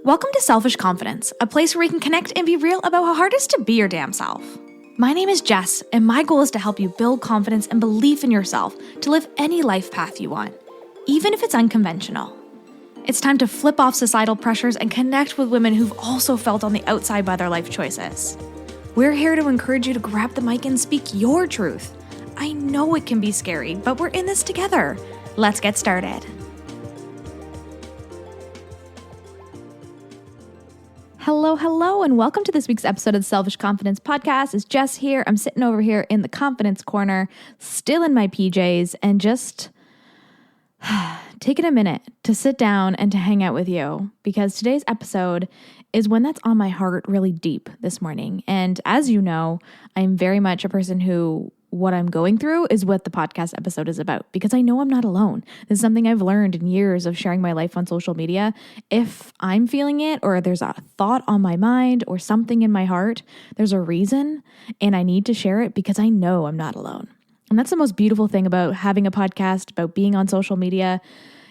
Welcome to Selfish Confidence, a place where we can connect and be real about how hard it is to be your damn self. My name is Jess, and my goal is to help you build confidence and belief in yourself to live any life path you want, even if it's unconventional. It's time to flip off societal pressures and connect with women who've also felt on the outside by their life choices. We're here to encourage you to grab the mic and speak your truth. I know it can be scary, but we're in this together. Let's get started. Hello, and welcome to this week's episode of the Selfish Confidence Podcast. It's Jess here. I'm sitting over here in the confidence corner, still in my PJs, and just taking a minute to sit down and to hang out with you, because today's episode is one that's on my heart really deep this morning. And as you know, I'm very much a person who what I'm going through is what the podcast episode is about, because I know I'm not alone. This is something I've learned in years of sharing my life on social media. If I'm feeling it, or there's a thought on my mind or something in my heart, there's a reason, and I need to share it because I know I'm not alone. And that's the most beautiful thing about having a podcast, about being on social media.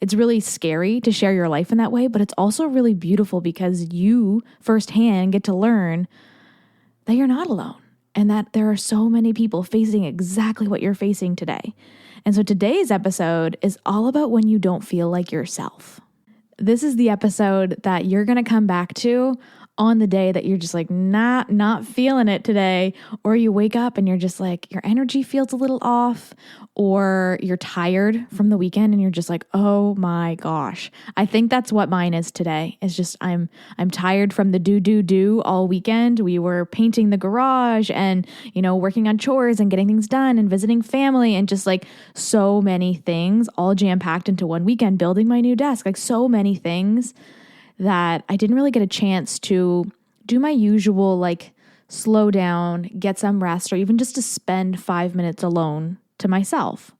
It's really scary to share your life in that way, but it's also really beautiful because you firsthand get to learn that you're not alone. And that there are so many people facing exactly what you're facing today. And so today's episode is all about when you don't feel like yourself. This is the episode that you're going to come back to on the day that you're just like not feeling it today, or you wake up and you're just like, your energy feels a little off, or you're tired from the weekend and you're just like, oh my gosh. I think that's what mine is today. It's just I'm tired from the do all weekend. We were painting the garage and, working on chores and getting things done and visiting family and just like so many things all jam-packed into one weekend, building my new desk, like so many things that I didn't really get a chance to do my usual, like slow down, get some rest, or even just to spend 5 minutes alone to myself.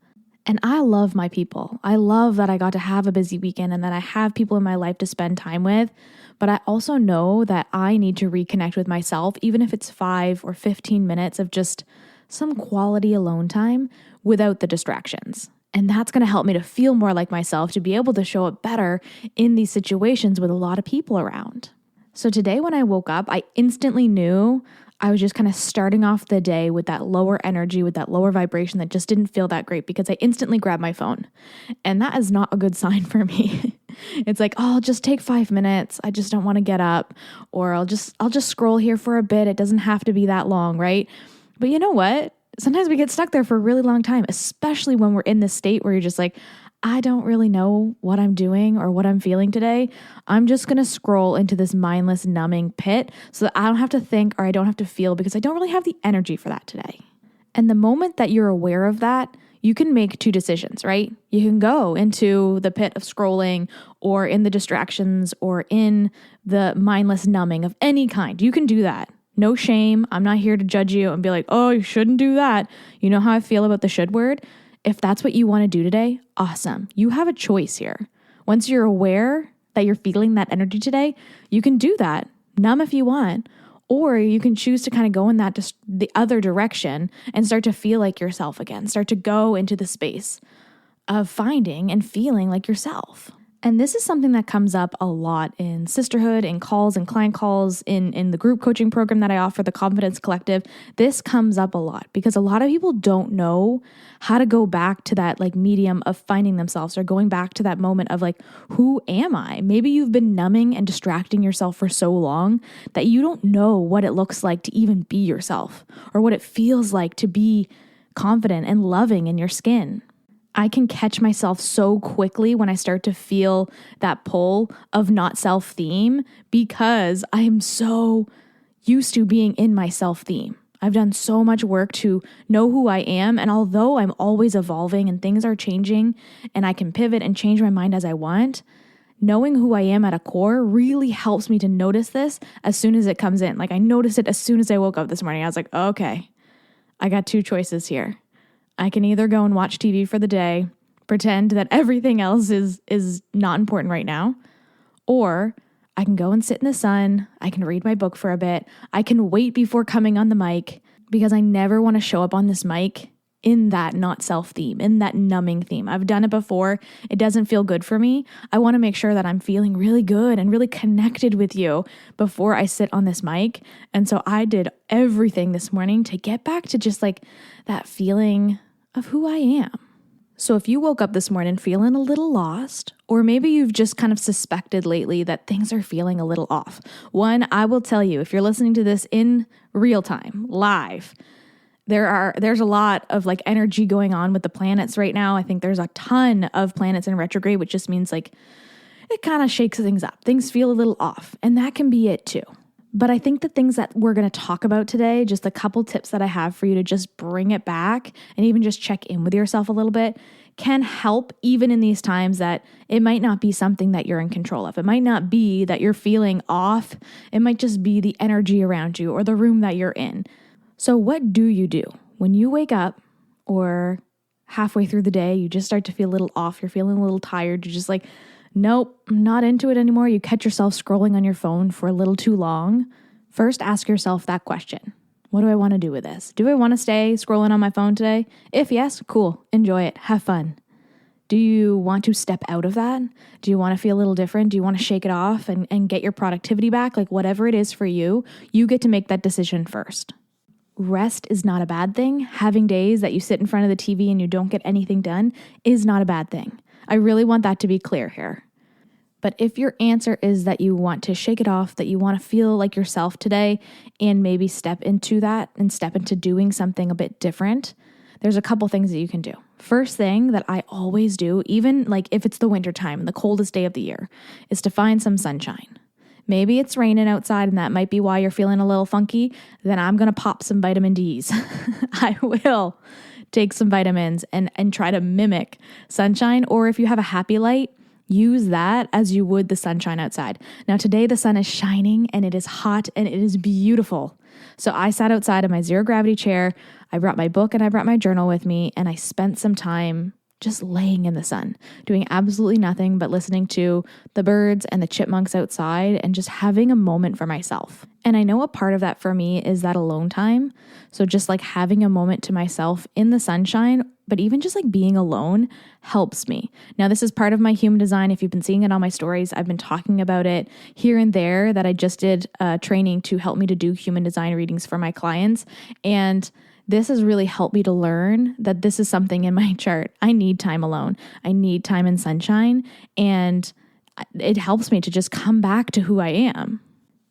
And I love my people. I love that I got to have a busy weekend and that I have people in my life to spend time with. But I also know that I need to reconnect with myself, even if it's 5 or 15 minutes of just some quality alone time without the distractions. And that's going to help me to feel more like myself, to be able to show up better in these situations with a lot of people around. So today when I woke up, I instantly knew I was just kind of starting off the day with that lower energy, with that lower vibration that just didn't feel that great, because I instantly grabbed my phone. And that is not a good sign for me. It's like, oh, I'll just take 5 minutes. I just don't want to get up, or I'll just scroll here for a bit. It doesn't have to be that long, right? But you know what? Sometimes we get stuck there for a really long time, especially when we're in this state where you're just like, I don't really know what I'm doing or what I'm feeling today. I'm just going to scroll into this mindless, numbing pit so that I don't have to think or I don't have to feel, because I don't really have the energy for that today. And the moment that you're aware of that, you can make two decisions, right? You can go into the pit of scrolling, or in the distractions, or in the mindless numbing of any kind. You can do that. No shame. I'm not here to judge you and be like, oh, you shouldn't do that. You know how I feel about the should word? If that's what you want to do today, awesome. You have a choice here. Once you're aware that you're feeling that energy today, you can do that. Numb if you want, or you can choose to kind of go in that the other direction and start to feel like yourself again. Start to go into the space of finding and feeling like yourself. And this is something that comes up a lot in sisterhood, in calls and client calls, in the group coaching program that I offer, the Confidence Collective. This comes up a lot because a lot of people don't know how to go back to that like medium of finding themselves, or going back to that moment of like, who am I? Maybe you've been numbing and distracting yourself for so long that you don't know what it looks like to even be yourself, or what it feels like to be confident and loving in your skin. I can catch myself so quickly when I start to feel that pull of not self-theme, because I am so used to being in my self-theme. I've done so much work to know who I am, and although I'm always evolving and things are changing and I can pivot and change my mind as I want, knowing who I am at a core really helps me to notice this as soon as it comes in. Like I noticed it as soon as I woke up this morning. I was like, okay, I got two choices here. I can either go and watch TV for the day, pretend that everything else is not important right now, or I can go and sit in the sun. I can read my book for a bit. I can wait before coming on the mic, because I never want to show up on this mic in that not self theme, in that numbing theme. I've done it before. It doesn't feel good for me. I want to make sure that I'm feeling really good and really connected with you before I sit on this mic. And so I did everything this morning to get back to just like that feeling of who I am. So if you woke up this morning feeling a little lost, or maybe you've just kind of suspected lately that things are feeling a little off. One, I will tell you, if you're listening to this in real time, live, there's a lot of like energy going on with the planets right now. I think there's a ton of planets in retrograde, which just means like it kind of shakes things up. Things feel a little off, and that can be it too. But I think the things that we're going to talk about today, just a couple tips that I have for you to just bring it back and even just check in with yourself a little bit, can help even in these times that it might not be something that you're in control of. It might not be that you're feeling off. It might just be the energy around you or the room that you're in. So what do you do when you wake up or halfway through the day, you just start to feel a little off, you're feeling a little tired, you're just like, nope, I'm not into it anymore. You catch yourself scrolling on your phone for a little too long. First, ask yourself that question. What do I want to do with this? Do I want to stay scrolling on my phone today? If yes, cool. Enjoy it. Have fun. Do you want to step out of that? Do you want to feel a little different? Do you want to shake it off and get your productivity back? Like whatever it is for you, you get to make that decision first. Rest is not a bad thing. Having days that you sit in front of the TV and you don't get anything done is not a bad thing. I really want that to be clear here. But if your answer is that you want to shake it off, that you want to feel like yourself today and maybe step into that and step into doing something a bit different, there's a couple things that you can do. First thing that I always do, even like if it's the winter time, the coldest day of the year, is to find some sunshine. Maybe it's raining outside and that might be why you're feeling a little funky. Then I'm going to pop some vitamin D's. I will take some vitamins and try to mimic sunshine. Or if you have a happy light, use that as you would the sunshine outside. Now today the sun is shining and it is hot and it is beautiful. So I sat outside in my zero gravity chair. I brought my book and I brought my journal with me, and I spent some time just laying in the sun, doing absolutely nothing but listening to the birds and the chipmunks outside and just having a moment for myself. And I know a part of that for me is that alone time. So just like having a moment to myself in the sunshine, but even just like being alone helps me. Now, this is part of my human design. If you've been seeing it on my stories, I've been talking about it here and there, that I just did training to help me to do human design readings for my clients. And this has really helped me to learn that this is something in my chart. I need time alone. I need time in sunshine. And it helps me to just come back to who I am.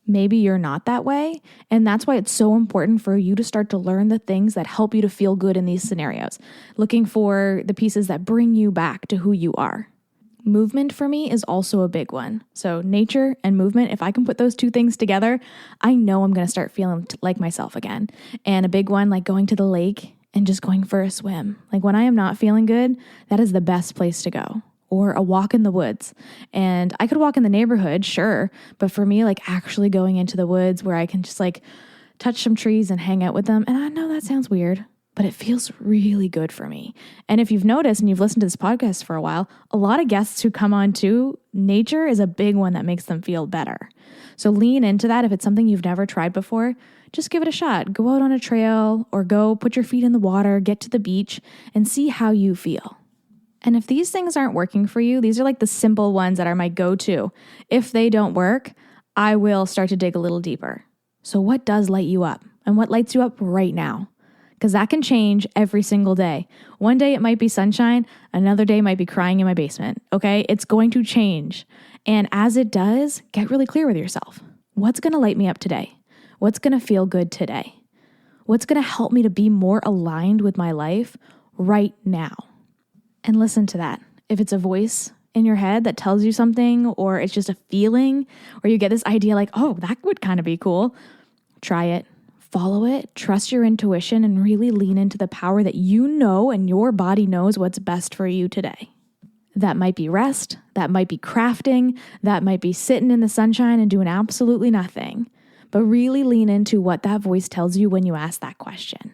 Maybe you're not that way. And that's why it's so important for you to start to learn the things that help you to feel good in these scenarios. Looking for the pieces that bring you back to who you are. Movement for me is also a big one. So nature and movement, if I can put those two things together, I know I'm going to start feeling like myself again. And a big one, like going to the lake and just going for a swim. Like when I am not feeling good, that is the best place to go. Or a walk in the woods. And I could walk in the neighborhood, sure. But for me, like actually going into the woods where I can just like touch some trees and hang out with them. And I know that sounds weird, but it feels really good for me. And if you've noticed and you've listened to this podcast for a while, a lot of guests who come on too, nature is a big one that makes them feel better. So lean into that. If it's something you've never tried before, just give it a shot. Go out on a trail or go put your feet in the water, get to the beach and see how you feel. And if these things aren't working for you, these are like the simple ones that are my go-to. If they don't work, I will start to dig a little deeper. So what does light you up? And what lights you up right now? Because that can change every single day. One day it might be sunshine. Another day might be crying in my basement. Okay? It's going to change. And as it does, get really clear with yourself. What's going to light me up today? What's going to feel good today? What's going to help me to be more aligned with my life right now? And listen to that. If it's a voice in your head that tells you something, or it's just a feeling, or you get this idea like, oh, that would kind of be cool, try it. Follow it, trust your intuition, and really lean into the power that you know and your body knows what's best for you today. That might be rest, that might be crafting, that might be sitting in the sunshine and doing absolutely nothing. But really lean into what that voice tells you when you ask that question.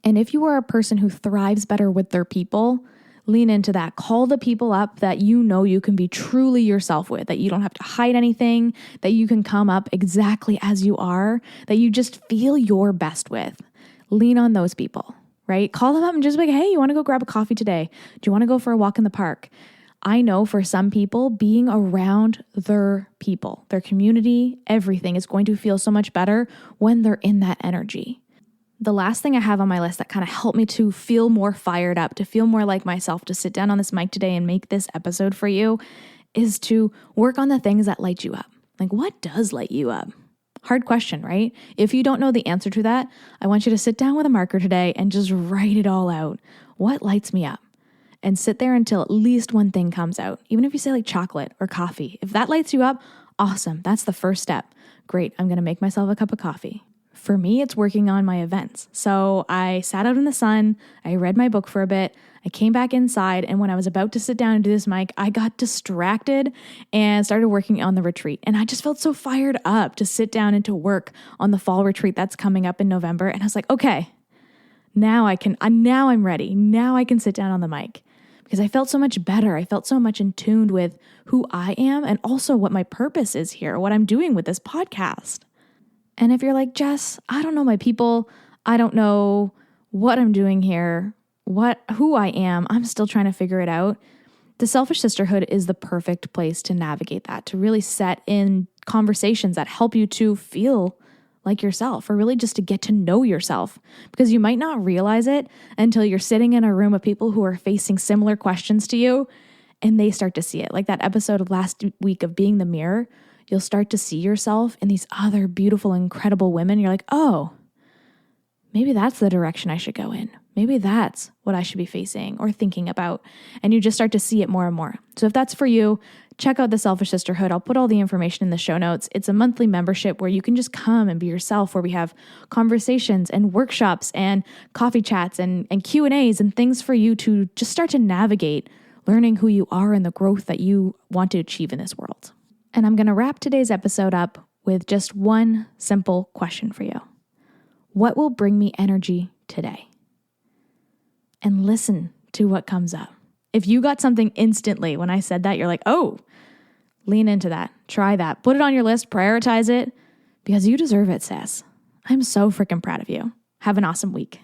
And if you are a person who thrives better with their people, lean into that. Call the people up that you know you can be truly yourself with, that you don't have to hide anything, that you can come up exactly as you are, that you just feel your best with. Lean on those people, right? Call them up and just be like, hey, you want to go grab a coffee today? Do you want to go for a walk in the park? I know for some people, being around their people, their community, everything is going to feel so much better when they're in that energy. The last thing I have on my list that kind of helped me to feel more fired up, to feel more like myself, to sit down on this mic today and make this episode for you is to work on the things that light you up. Like, what does light you up? Hard question, right? If you don't know the answer to that, I want you to sit down with a marker today and just write it all out. What lights me up? And sit there until at least one thing comes out. Even if you say like chocolate or coffee, if that lights you up, awesome. That's the first step. Great. I'm going to make myself a cup of coffee. For me, it's working on my events. So I sat out in the sun, I read my book for a bit, I came back inside, and when I was about to sit down and do this mic, I got distracted and started working on the retreat. And I just felt so fired up to sit down and to work on the fall retreat that's coming up in November. And I was like, okay, now I'm ready. Now I can sit down on the mic because I felt so much better. I felt so much in tune with who I am and also what my purpose is here, what I'm doing with this podcast. And if you're like, Jess, I don't know my people, I don't know what I'm doing here, who I am, I'm still trying to figure it out. The Selfish Sisterhood is the perfect place to navigate that, to really set in conversations that help you to feel like yourself, or really just to get to know yourself, because you might not realize it until you're sitting in a room of people who are facing similar questions to you and they start to see it. Like that episode of last week of Being the Mirror, you'll start to see yourself in these other beautiful, incredible women. You're like, oh, maybe that's the direction I should go in. Maybe that's what I should be facing or thinking about. And you just start to see it more and more. So if that's for you, check out the Selfish Sisterhood. I'll put all the information in the show notes. It's a monthly membership where you can just come and be yourself, where we have conversations and workshops and coffee chats and Q&As and things for you to just start to navigate learning who you are and the growth that you want to achieve in this world. And I'm going to wrap today's episode up with just one simple question for you. What will bring me energy today? And listen to what comes up. If you got something instantly when I said that, you're like, oh, lean into that. Try that. Put it on your list. Prioritize it because you deserve it, sis. I'm so freaking proud of you. Have an awesome week.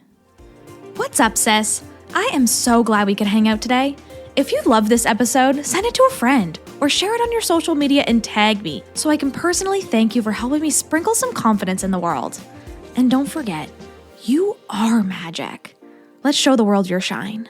What's up, sis? I am so glad we could hang out today. If you love this episode, send it to a friend or share it on your social media and tag me so I can personally thank you for helping me sprinkle some confidence in the world. And don't forget, you are magic. Let's show the world your shine.